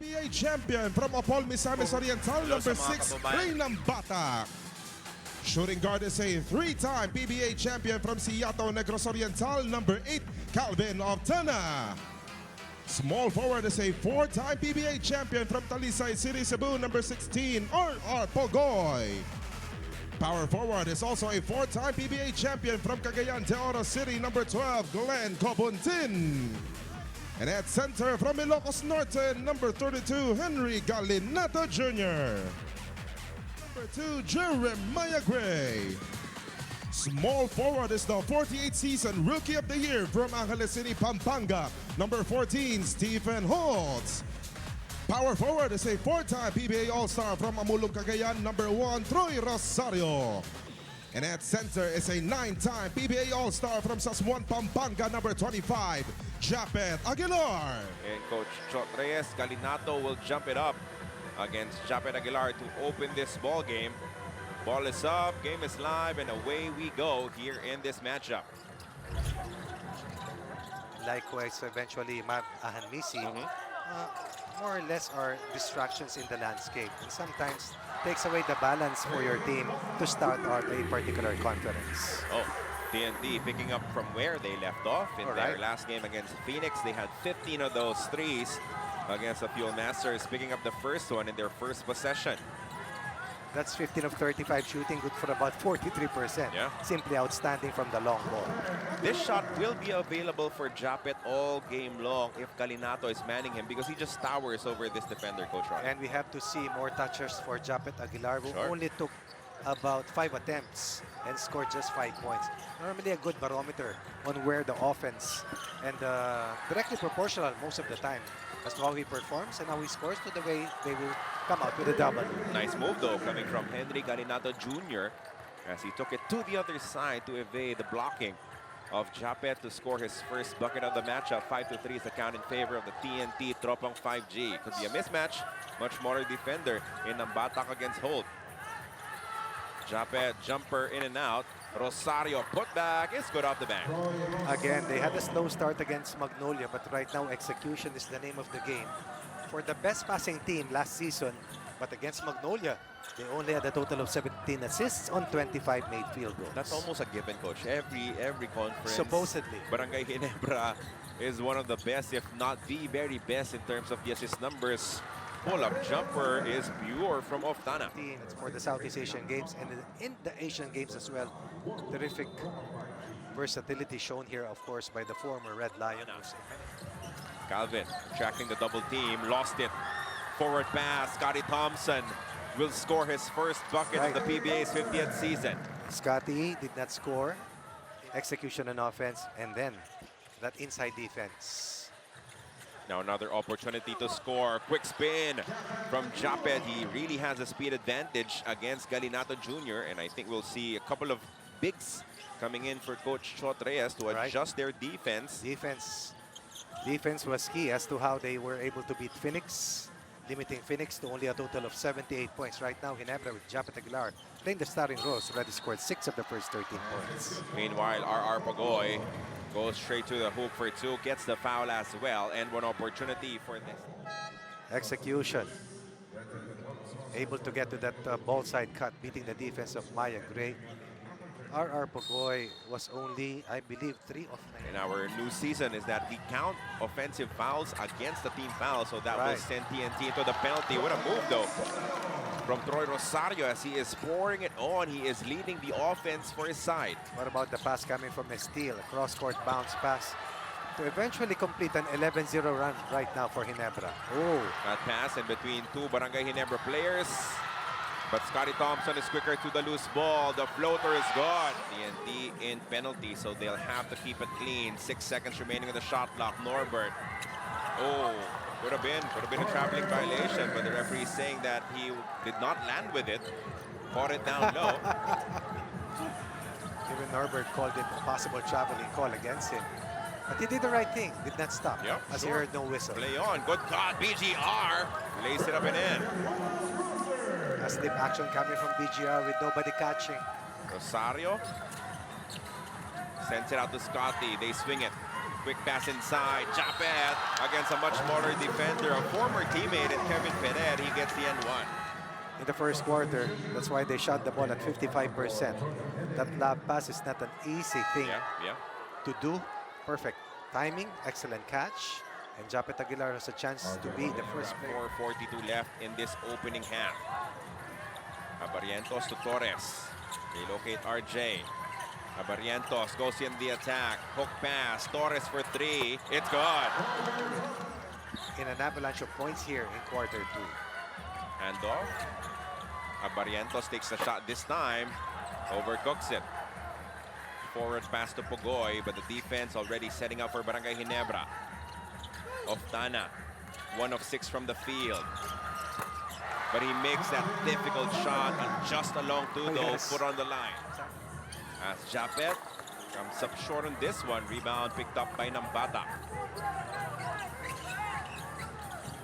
PBA champion from Opol, Misamis Oriental, number 6, Reynam Batak. Shooting guard is a 3-time PBA champion from Siato, Negros Oriental, number 8, Calvin of Tana. Small forward is a 4-time PBA champion from Talisay City, Cebu, number 16, R.R. Pogoy. Power forward is also a 4-time PBA champion from Cagayan de Oro City, number 12, Glenn Cobuntin. And at center from Ilocos Norte, number 32, Henry Galinato Jr. Number 2, Jeremiah Gray. Small forward is the 48th season Rookie of the Year from Angeles City, Pampanga, number 14, Stephen Holtz. Power forward is a 4-time PBA All-Star from Amulong, Cagayan, number 1, Troy Rosario. And at center is a 9-time PBA All-Star from Sasmuan, Pampanga, number 25, Japet Aguilar. And Coach Chot Reyes Galinato will jump it up against Japet Aguilar to open this ball game. Ball is up, game is live, and away we go here in this matchup. Likewise, eventually, Matt Ahanmisi, more or less are distractions in the landscape. And sometimes takes away the balance for your team to start out a particular conference. Oh, TNT picking up from where they left off in their last game against Phoenix. They had 15 of those threes against the Fuel Masters, picking up the first one in their first possession. That's 15 of 35 shooting, good for about 43%. Yeah. Simply outstanding from the long ball. This shot will be available for Japet all game long if Galinato is manning him, because he just towers over this defender, Coach Ron. And we have to see more touches for Japet Aguilar, who only took about 5 attempts and scored just 5 points. Normally a good barometer on where the offense, and directly proportional most of the time as to how he performs and how he scores to the way they will come out with a double. Nice move though coming from Henry Galinato Jr. as he took it to the other side to evade the blocking of Japet to score his first bucket of the matchup. 5-3 is the count in favor of the TNT Tropang 5G. Could be a mismatch, much smaller defender in Batak against Holt. Japet jumper in and out. Rosario put back, is good off the bank. Again, they had a slow start against Magnolia, but right now execution is the name of the game. For the best passing team last season, but against Magnolia, they only had a total of 17 assists on 25 made field goals. That's almost a given, Coach. Every conference. Supposedly. Barangay Ginebra is one of the best, if not the very best, in terms of the assist numbers. Pull-up jumper is pure from Oftana. It's for the Southeast Asian Games and in the Asian Games as well. Terrific versatility shown here, of course, by the former Red Lion. Calvin tracking the double team, lost it. Forward pass, Scotty Thompson will score his first bucket of the PBA's 50th season. Scotty did not score. Execution on offense, and then that inside defense. Now another opportunity to score. Quick spin from Japet. He really has a speed advantage against Galinato Jr. And I think we'll see a couple of bigs coming in for Coach Chot Reyes to adjust their defense. Defense was key as to how they were able to beat Phoenix, limiting Phoenix to only a total of 78 points. Right now, Ginebra with Japet Aguilar playing the starting roles, already scored 6 of the first 13 points. Meanwhile, R.R. Pogoy goes straight to the hoop for 2, gets the foul as well, and one opportunity for this. Execution. Able to get to that ball side cut, beating the defense of Maya Gray. R.R. Pogoy was only, I believe, 3 of 9. In our new season is that we count offensive fouls against the team foul, so that will send TNT into the penalty. What a move, though, from Troy Rosario as he is pouring it on. He is leading the offense for his side. What about the pass coming from Estil? A cross-court bounce pass to eventually complete an 11-0 run right now for Ginebra. Oh, that pass in between 2 Barangay Ginebra players. But Scotty Thompson is quicker to the loose ball. The floater is gone. TNT in penalty, so they'll have to keep it clean. 6 seconds remaining on the shot clock. Norbert. Oh, could have been a traveling violation, but the referee is saying that he did not land with it. Caught it down low. Even Norbert called it a possible traveling call against him. But he did the right thing, did not stop, as he heard no whistle. Play on, good cut, BGR. Lays it up and in. A slip action coming from BGR with nobody catching. Rosario sends it out to Scotty. They swing it. Quick pass inside. Japet against a much smaller defender. A former teammate and Kevin Ferrer. He gets the N1. In the first quarter, that's why they shot the ball at 55%. That lob pass is not an easy thing to do. Perfect timing, excellent catch. And Japet Aguilar has a chance to be the first player. 4:42 left in this opening half. Barrientos to Torres. They locate RJ. Barrientos goes in the attack. Hook pass. Torres for 3. It's good. In an avalanche of points here in quarter 2. Handoff. Barrientos takes the shot this time. Overcooks it. Forward pass to Pugoy, but the defense already setting up for Barangay Ginebra. Oftana, 1 of 6 from the field. But he makes that difficult shot and just along to put on the line. As Japet comes up short on this one. Rebound picked up by Nambata.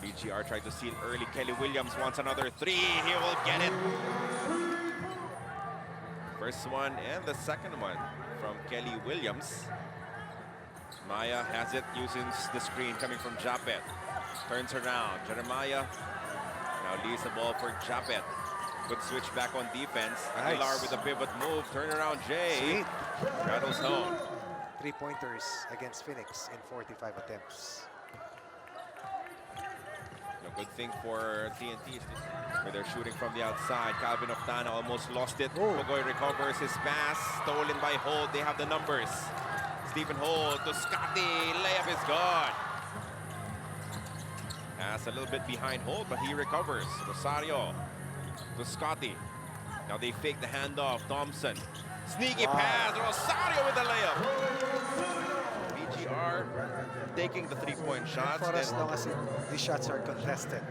BGR tried to seal early. Kelly Williams wants another 3. He will get it. First one and the second one from Kelly Williams. Maya has it using the screen coming from Japet. Turns around. Jeremiah now leaves the ball for Japet. Good switch back on defense. Nice. Aguilar with a pivot move. Turn around Jay. Sweet. Rattles home. 3-pointers against Phoenix in 45 attempts. A good thing for TNT where they're shooting from the outside. Calvin Oftana almost lost it. Pugoy recovers his pass. Stolen by Holt. They have the numbers. Stephen Holt to Scotty. Layup is good. Pass a little bit behind Holt, but he recovers. Rosario to Scotty. Now they fake the handoff. Thompson. Sneaky pass. Rosario with the layup. BGR taking the 3-point shots. For as long as these shots are contested.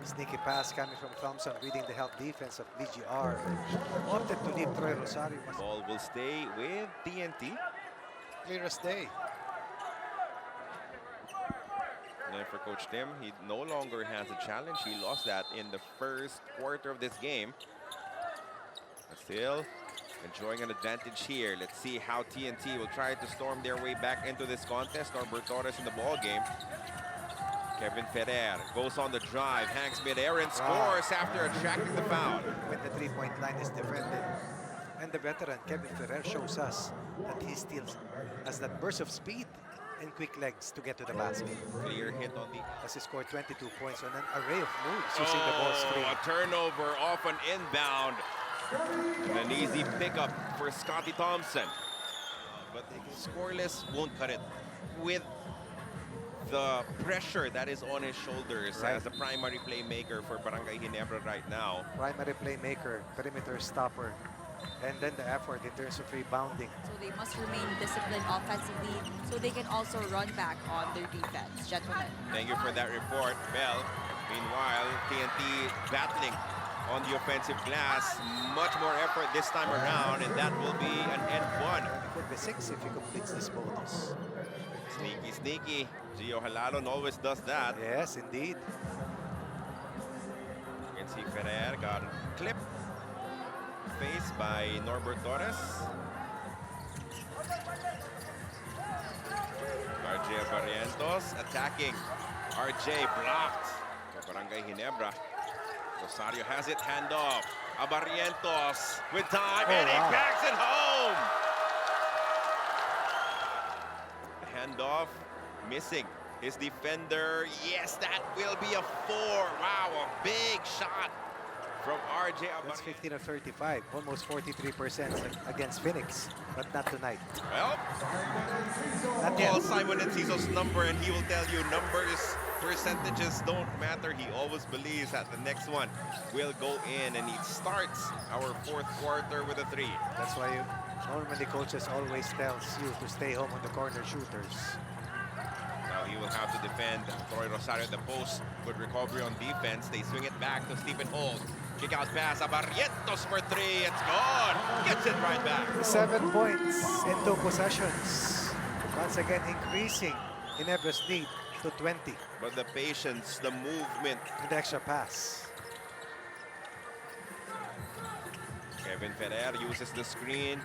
Sneaky pass coming from Thompson, reading the help defense of BGR. Opted to leave Troy Rosario. Ball will stay with TNT. Clear as day. And then for Coach Tim, he no longer has a challenge. He lost that in the first quarter of this game. But still enjoying an advantage here. Let's see how TNT will try to storm their way back into this contest. Norbert Torres in the ball game. Kevin Ferrer goes on the drive, hangs mid-air and scores after attracting the foul. When the 3-point line is defended. And the veteran, Kevin Ferrer, shows us that he still has that burst of speed and quick legs to get to the basket. Clear hit on the... As he scored 22 points on an array of moves using the ball screen. A turnover off an inbound. And an easy pickup for Scotty Thompson. But scoreless won't cut it. With the pressure that is on his shoulders as the primary playmaker for Barangay Ginebra right now. Primary playmaker, perimeter stopper, and then the effort in terms of rebounding. So they must remain disciplined offensively so they can also run back on their defense. Gentlemen. Thank you for that report, Bell. Meanwhile, TNT battling on the offensive glass. Much more effort this time around, and that will be an N1. It could be 6 if he completes this bonus. Sneaky, sneaky. Gio Halalon always does that. Yes, indeed. You can see Ferrer got clipped. Face by Norbert Torres. RJ Barrientos attacking. RJ blocked for Barangay Ginebra. Rosario has it, handoff. Barrientos with time, and he backs it home. Handoff missing his defender. Yes, that will be a 4. Wow, a big shot from RJ. That's 15 of 35, almost 43% against Phoenix, but not tonight. Well, Not call yet. Simon Enciso's number and he will tell you numbers, percentages don't matter. He always believes that the next one will go in, and he starts our 4th quarter with a 3. That's why normally coaches always tells you to stay home on the corner shooters. Now he will have to defend Troy Rosario at the post. Good recovery on defense. They swing it back to Stephen Holt. Kick out pass. Barrientos for 3. It's gone. Gets it right back. 7 points in 2 possessions. Once again increasing Ginebra's lead to 20. But the patience, the movement. And the extra pass. Kevin Ferrer uses the screen.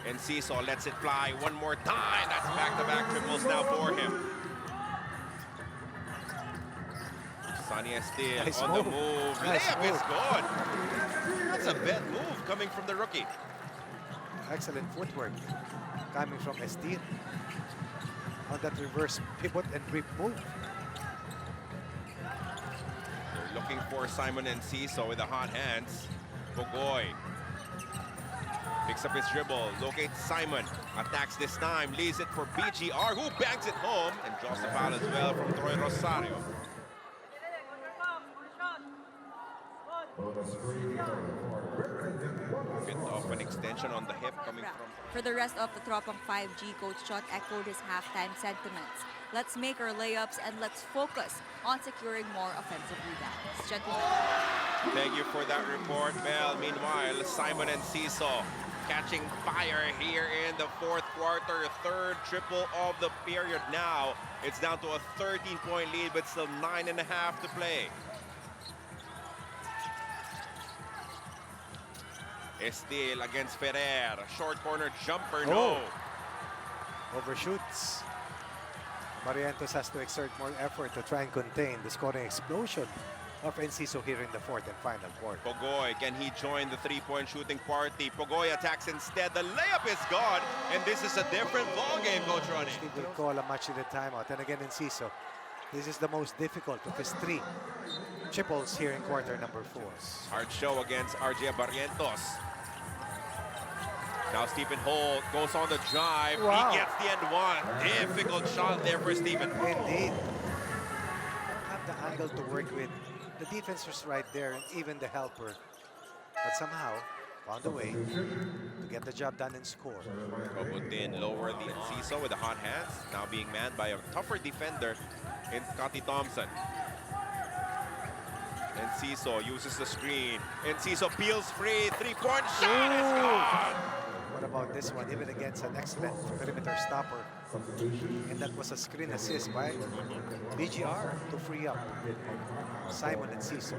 Enciso lets it fly one more time. That's back-to-back triples now for him. Sonny Estil Nice on move. the move. Nice Layup move. is good. That's a bad move coming from the rookie. Excellent footwork coming from Estil on that reverse pivot and rip move. They're looking for Simon Enciso with the hot hands. Bogoy picks up his dribble, locates Simon, attacks this time, leaves it for BGR, who bangs it home, and draws the foul as well from Troy Rosario. Bit of an extension on the hip coming from... For the rest of the Tropang 5G, Coach Chot echoed his halftime sentiments. Let's make our layups and let's focus on securing more offensive rebounds. Gentlemen. Thank you for that report, Mel. Meanwhile, Simon Enciso catching fire here in the fourth quarter. Third triple of the period now. It's down to a 13-point lead, but still 9.5 to play. Estil against Ferrer. Short corner jumper, no. Overshoots. Barrientos has to exert more effort to try and contain the scoring explosion of Enciso here in the fourth and final quarter. Pogoy, can he join the three-point shooting party? Pogoy attacks instead. The layup is gone, and this is a different ballgame, Coach Ronnie. Steve will call a much in the timeout. And again, Enciso, this is the most difficult of his three triples here in quarter number 4. Hard show against RJ Barrientos. Now Stephen Holt goes on the drive. Wow. He gets the end one. Difficult shot there for Stephen. Indeed. Have the angle to work with. The defense was right there, and even the helper. But somehow, found a way to get the job done and score. Kobutin lower the Enciso with the hot hands. Now being manned by a tougher defender in Scotty Thompson. Enciso uses the screen. Enciso peels free. Three-point shot is gone. What about this one? Even against an excellent perimeter stopper. And that was a screen assist by BGR to free up Simon Enciso.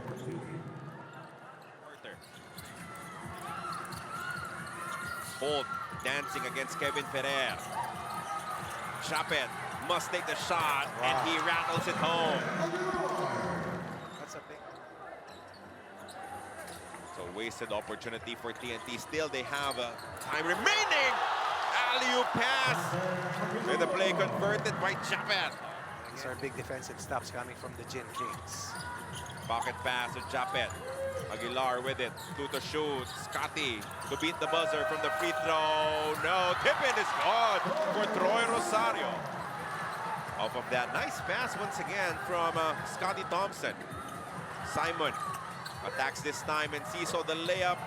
Holt dancing against Kevin Ferrer. Chapet must take the shot, and he rattles it home. That's a big... So wasted opportunity for TNT. Still, they have time remaining. Alley-oop pass. With the play converted by Chapet. These are big defensive stops coming from the Gin Kings. Pocket pass to Chapet. Aguilar with it. To shoot. Scotty to beat the buzzer from the free throw. No, tip-in is good for Troy Rosario. Off of that, nice pass once again from Scotty Thompson. Simon attacks this time, and Enciso the layup.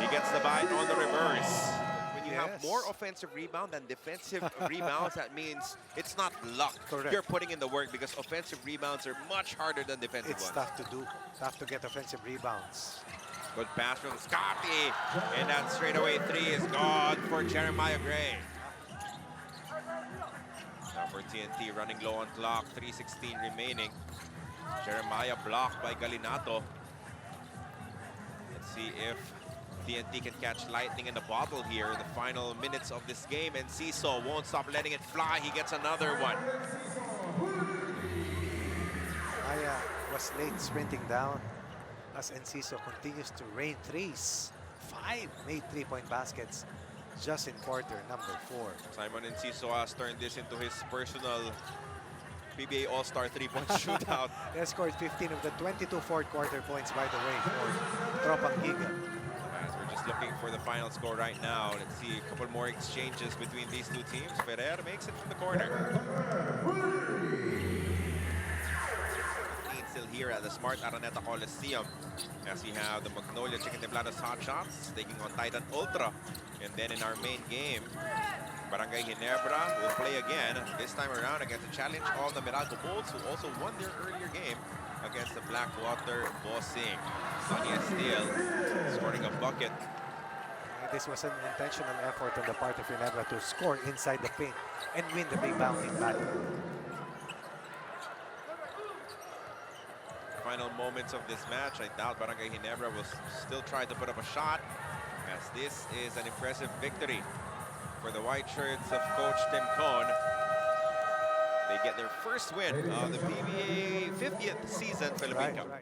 He gets the bite on the reverse. When you have more offensive rebound than defensive rebounds, that means it's not luck. Correct. You're putting in the work, because offensive rebounds are much harder than defensive It's ones. tough to do. Tough to get offensive rebounds. Good pass from Scotty. And that straightaway three is gone for Jeremiah Gray. Now for TNT, running low on clock, 3:16 remaining. Jeremiah blocked by Galinato. Let's see if TNT can catch lightning in the bottle here in the final minutes of this game. And Enciso won't stop letting it fly. He gets another one. Maya was late sprinting down as Enciso continues to rain threes. 5 made three-point baskets just in quarter number 4. Simon Enciso has turned this into his personal PBA All-Star three-point shootout. He has scored 15 of the 22 fourth quarter points, by the way, for Tropang Giga. As we're just looking for the final score right now. Let's see a couple more exchanges between these two teams. Ferrer makes it from the corner. Still here at the Smart Araneta Coliseum, as we have the Magnolia Chicken Temblados Hot Shots taking on Titan Ultra. And then in our main game, Barangay Ginebra will play again, this time around against the challenge of the Meralco Bulls, who also won their earlier game against the Blackwater Bossing. Sonny Estil scoring a bucket. This was an intentional effort on the part of Ginebra to score inside the paint and win the rebounding battle. Final moments of this match, I doubt Barangay Ginebra will still try to put up a shot, as this is an impressive victory for the white shirts of Coach Tim Cohn. They get their first win of the PBA 50th season Philippine Cup.